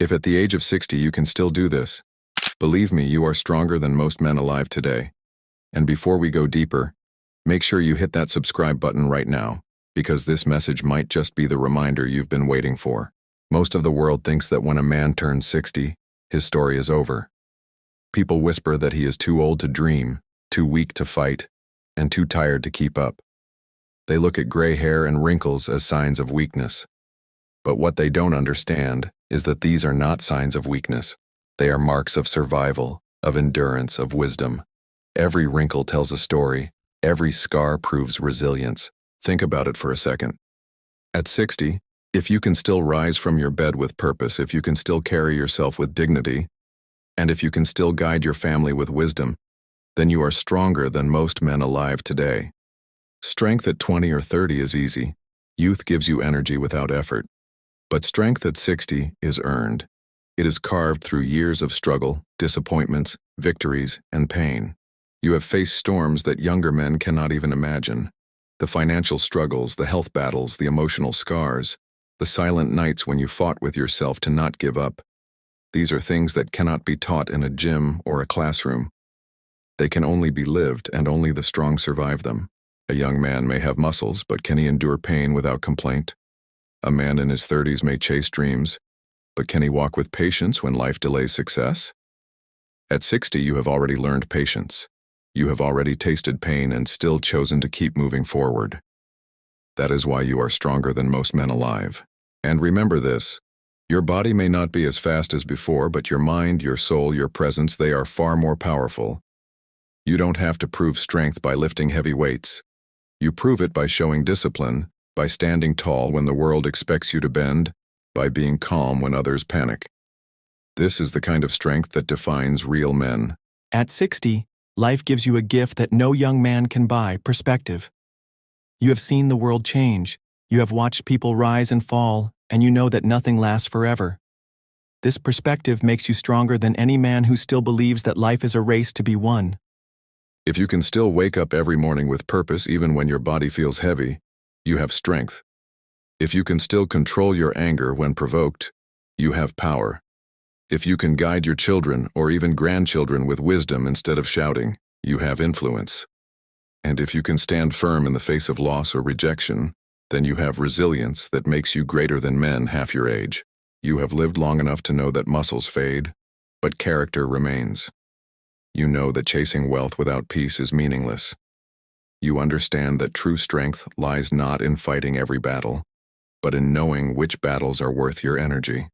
If at the age of 60 you can still do this, believe me, you are stronger than most men alive today. And before we go deeper, make sure you hit that subscribe button right now, because this message might just be the reminder you've been waiting for. Most of the world thinks that when a man turns 60, his story is over. People whisper that he is too old to dream, too weak to fight, and too tired to keep up. They look at gray hair and wrinkles as signs of weakness. But what they don't understand is that these are not signs of weakness. They are marks of survival, of endurance, of wisdom. Every wrinkle tells a story. Every scar proves resilience. Think about it for a second. At 60, if you can still rise from your bed with purpose, if you can still carry yourself with dignity, and if you can still guide your family with wisdom, then you are stronger than most men alive today. Strength at 20 or 30 is easy. Youth gives you energy without effort. But strength at 60 is earned. It is carved through years of struggle, disappointments, victories, and pain. You have faced storms that younger men cannot even imagine. The financial struggles, the health battles, the emotional scars, the silent nights when you fought with yourself to not give up. These are things that cannot be taught in a gym or a classroom. They can only be lived, and only the strong survive them. A young man may have muscles, but can he endure pain without complaint? A man in his 30s may chase dreams, but can he walk with patience when life delays success? At 60, you have already learned patience. You have already tasted pain and still chosen to keep moving forward. That is why you are stronger than most men alive. And remember this, your body may not be as fast as before, but your mind, your soul, your presence, they are far more powerful. You don't have to prove strength by lifting heavy weights. You prove it by showing discipline, by standing tall when the world expects you to bend, by being calm when others panic. This is the kind of strength that defines real men. At 60, life gives you a gift that no young man can buy: perspective. You have seen the world change. You have watched people rise and fall, and you know that nothing lasts forever. This perspective makes you stronger than any man who still believes that life is a race to be won. If you can still wake up every morning with purpose even when your body feels heavy, you have strength. If you can still control your anger when provoked, you have power. If you can guide your children or even grandchildren with wisdom instead of shouting, you have influence. And if you can stand firm in the face of loss or rejection, then you have resilience that makes you greater than men half your age. You have lived long enough to know that muscles fade, but character remains. You know that chasing wealth without peace is meaningless. You understand that true strength lies not in fighting every battle, but in knowing which battles are worth your energy.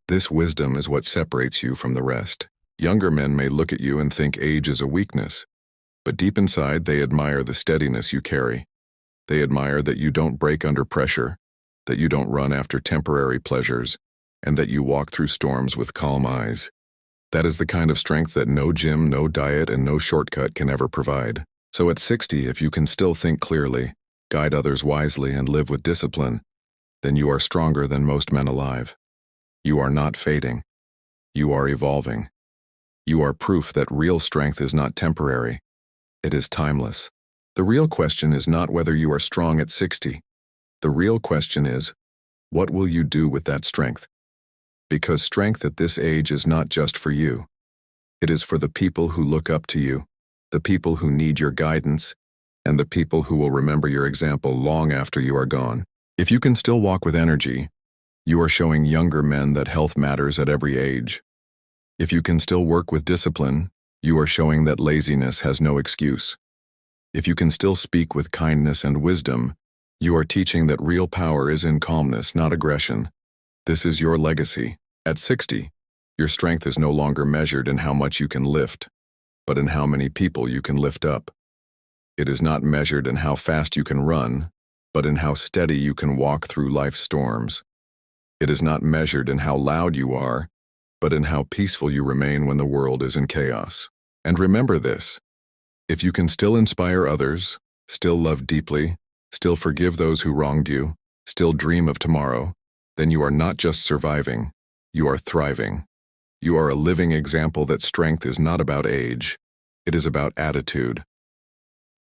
This wisdom is what separates you from the rest. Younger men may look at you and think age is a weakness, but deep inside they admire the steadiness you carry. They admire that you don't break under pressure, that you don't run after temporary pleasures, and that you walk through storms with calm eyes. That is the kind of strength that no gym, no diet, and no shortcut can ever provide. So at 60, if you can still think clearly, guide others wisely, and live with discipline, then you are stronger than most men alive. You are not fading. You are evolving. You are proof that real strength is not temporary. It is timeless. The real question is not whether you are strong at 60. The real question is, what will you do with that strength? Because strength at this age is not just for you. It is for the people who look up to you, the people who need your guidance, and the people who will remember your example long after you are gone. If you can still walk with energy, you are showing younger men that health matters at every age. If you can still work with discipline, you are showing that laziness has no excuse. If you can still speak with kindness and wisdom, you are teaching that real power is in calmness, not aggression. This is your legacy. At 60, your strength is no longer measured in how much you can lift, but in how many people you can lift up. It is not measured in how fast you can run, but in how steady you can walk through life's storms. It is not measured in how loud you are, but in how peaceful you remain when the world is in chaos. And remember this, if you can still inspire others, still love deeply, still forgive those who wronged you, still dream of tomorrow, then you are not just surviving, you are thriving. You are a living example that strength is not about age, it is about attitude.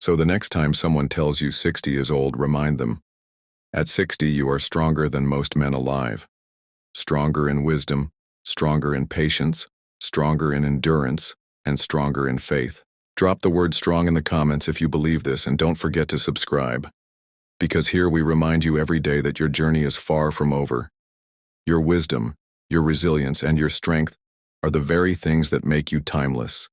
So the next time someone tells you 60 is old, remind them, at 60 you are stronger than most men alive. Stronger in wisdom, stronger in patience, stronger in endurance, and stronger in faith. Drop the word strong in the comments if you believe this, and don't forget to subscribe. Because here we remind you every day that your journey is far from over. Your wisdom, your resilience, and your strength are the very things that make you timeless.